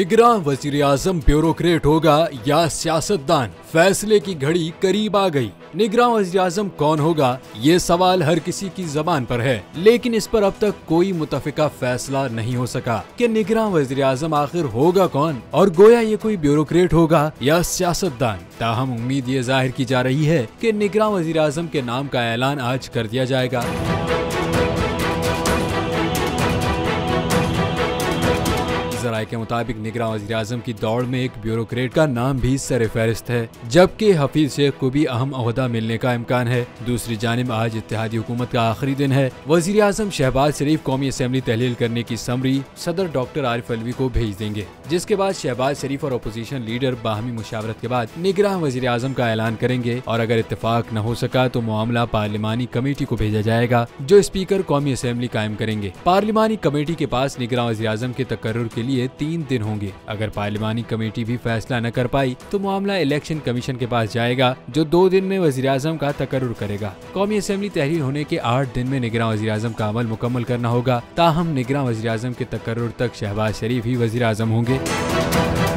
निगरान वजीर आजम ब्यूरोक्रेट होगा या सियासतदान, फैसले की घड़ी करीब आ गई। निगरान वजीर आजम कौन होगा, ये सवाल हर किसी की जबान पर है, लेकिन इस पर अब तक कोई मुतफिका फैसला नहीं हो सका कि निगरान वजीर आजम आखिर होगा कौन, और गोया ये कोई ब्यूरोक्रेट होगा या सियासतदान। ताहम उम्मीद ये जाहिर की जा रही है कि निगरान वजीर आजम के नाम का ऐलान आज कर दिया जाएगा। ज़राए के मुताबिक निगरान वज़ीर आज़म की दौड़ में एक ब्यूरोक्रेट का नाम भी सर फहरिस्त है, जबकि हफीज शेख को भी अहम ओहदा मिलने का इम्कान है। दूसरी जानिब आज इत्तेहादी हुकूमत का आखिरी दिन है। वज़ीर आज़म शहबाज शरीफ कौमी असम्बली तहलील करने की समरी सदर डॉक्टर आरिफ अलवी को भेज देंगे, जिसके बाद शहबाज शरीफ और अपोजिशन लीडर बाहमी मुशावरत के बाद निगरान वज़ीर आज़म का ऐलान करेंगे, और अगर इत्तेफाक न हो सका तो मामला पार्लिमानी कमेटी को भेजा जाएगा, जो स्पीकर कौमी असम्बली कायम करेंगे। पार्लिमानी कमेटी के पास निगरान वज़ीर आज़म के तकर्रुर के लिए 3 दिन होंगे। अगर पार्लिमानी कमेटी भी फैसला न कर पाई तो मामला इलेक्शन कमीशन के पास जाएगा, जो 2 दिन में वज़ीर आज़म का तकर्रुर करेगा। कौमी असम्बली तहरीर होने के 8 दिन में निगरान वज़ीर आज़म का अमल मुकम्मल करना होगा। ताहम निगरान वज़ीर आज़म के तकर्रुर तक शहबाज शरीफ ही वज़ीर आज़म होंगे।